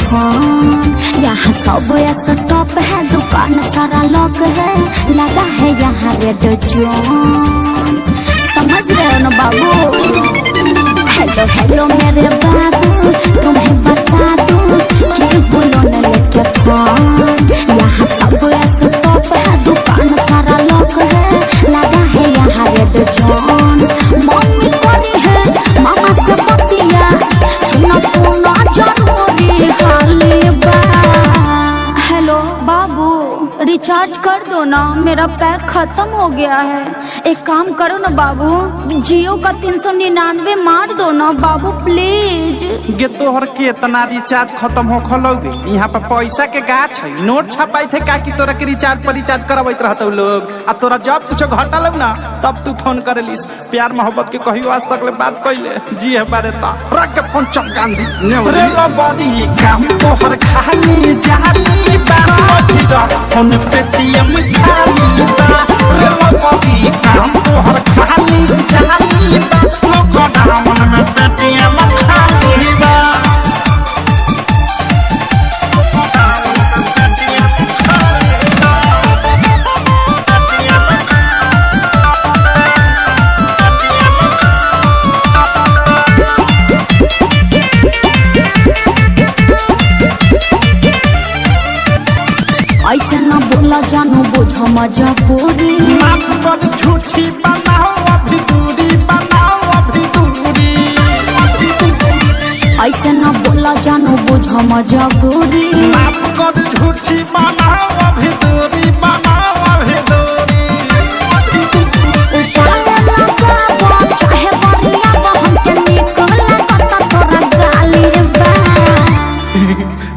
Phone. यहाँ सब stop है, दुकान सारा लॉक है, लगा है यहाँ रेड जोन। समझ रहे हो ना बाबू? हेलो हेलो मेरे बाबू, तुम्हें बता दूं कि बोलो न लेके फोन। यहाँ सब स्टॉप है, दुकान सारा लॉक है, लगा है यहाँ रेड जोन। मम्मी करी है मामा से बतिया, सुना सुना जरूरी हाली बा। हेलो बाबू, रिचार्ज कर दो ना, मेरा पैक खत्म हो गया है। एक काम करो ना बाबू, जियो का 399 मार दो ना बाबू प्लीज। गे तोहर के इतना रिचार्ज खत्म हो खलोगे? यहाँ पर पैसा के गाछ है, नोट छपाई थे का कि तोरा के रिचार्ज पर रिचार्ज करवाइत रहते लोग। आ तोरा जब कुछ घटल ना तब तू फोन करेलिस। प्यार मोहब्बत के कहियो आज तक ले बात कैले जी है बारे ता रख के फोन चमकान दी रे लबड़ी काम तोहर खाली जाली बा फोन पेटीएम खाली बा रे लबड़ी काम तोहर खाली जाली बा लोग दामन में पेटीएम खाली बा। ऐसे न बोला जानू बुझो मजबूरी, माफ कर झूठी बनाओ अभी दूरी, बनाओ अभी दूरी। ऐसे न बोला जानू बुझो मजबूरी, माफ कर झूठी बनाओ अभी दूरी, बनाओ अभी दूरी। चाहे बढ़िया बहन के निकला कता तोरा गाली बा।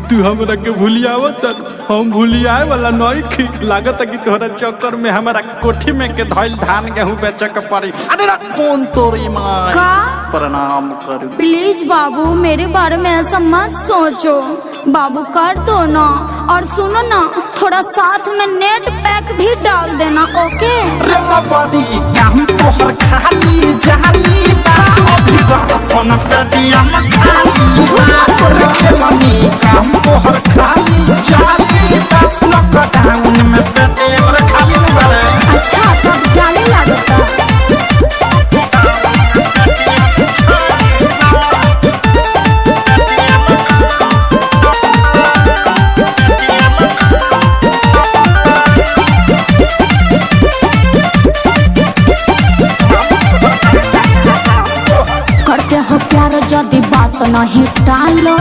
तू हमरा के भूलियावत, हम भूलियाए वाला नई लागत कि तोहरा चक्कर में हमारा कोठी में के धइल धान गेहूं बेचे के पड़ी। अरे रा कौन तोरी मां का प्रणाम करू। प्लीज बाबू, मेरे बारे में ऐसा मत सोचो बाबू, कर दो ना। और सुनो ना, थोड़ा साथ में नेट पैक भी डाल देना, ओके? रे लबड़ी काम तोहर खाली जाली बा अभी तक फोन पेटीएम खाली बा रे खेलनी काम तोहर खाली जाली बा लॉकडाउन में पेटीएम खाली बा। अच्छा तब जाने लगता। करते हो प्यार यदि बात नहीं टालो,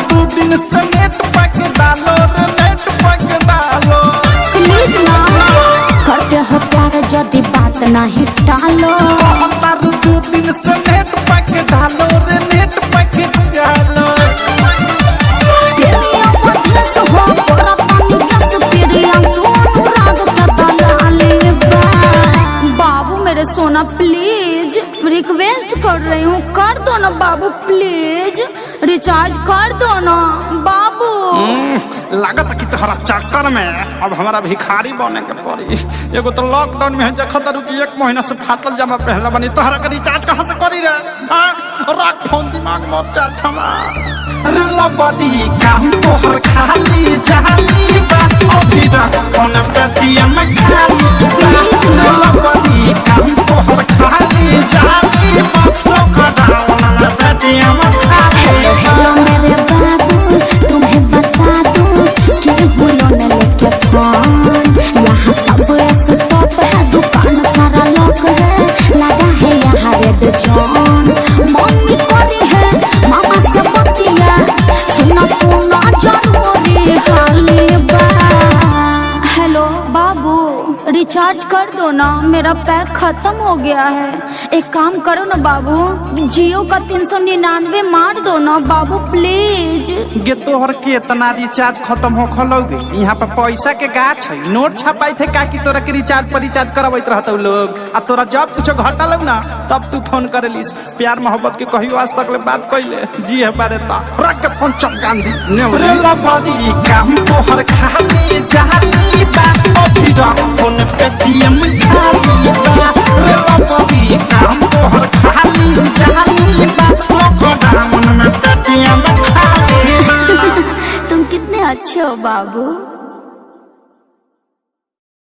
दू दिन से नेट पैक डालो रे नेट पैक डालो। प्लीज ना। करते हो प्यार यदि बात नहीं टालो, दू दिन से नेट पैक डालो रे नेट पैक डालो। बाबू मेरे सोना प्लीज रिक्वेस्ट कर रही हूँ, कर दो ना बाबू प्लीज, रिचार्ज कर दो ना बाबू। लागत कि तोहरा चक्कर में अब हमारा भिखारी बने के पड़ी। एगो तो लॉकडाउन में देखत रुकी 1 महीना से फाटल जमा पहला बनी, तोहरा के रिचार्ज कहाँ से करी रे? रख फोन दिमाग में चार ठमा रे लबड़ी काम तोहर खाली जाली बा अभी रख फोन पेटीएम खाली बा रे लबड़ी काम तोहर खाली जाली बा लॉकडाउन में पेटीएम खाली बा। हेलो मेरे बाबू, तुम्हें बता दूं कि बोलो न लेके फोन। यहाँ सब स्टॉप है, दुकान सारा लॉक है, लगा है यहाँ रेड जोन। मम्मी करी है मामा से बतिया, सुना सुना जरूरी हाली बा। हेलो बाबू, रिचार्ज कर दो ना, मेरा पैक खत्म हो गया है। एक काम करो ना बाबू, जियो का 399 मार दो ना बाबू प्लीज। गे तोहर के इतना रिचार्ज खत्म हो खलोगे? यहाँ पर पैसा के गाछ है, नोट छपाई थे का कि तोरा के रिचार्ज पर रिचार्ज करवाइत रहते लोग। आ तोरा जब कुछ घटल ना तब तू फोन करेलिस। प्यार मोहब्बत के कहियो आज तक ले बात कैले जी है बारे ता रख के फोन चमकान दी रे लबड़ी काम तोहर खाली जाली बा अभी रख फोन पेटीएम खाली बा रे लबड़ी काम तोहर खाली जाली बा लॉकडाउन में पेटीएम खाली बा। अच्छो बाबू।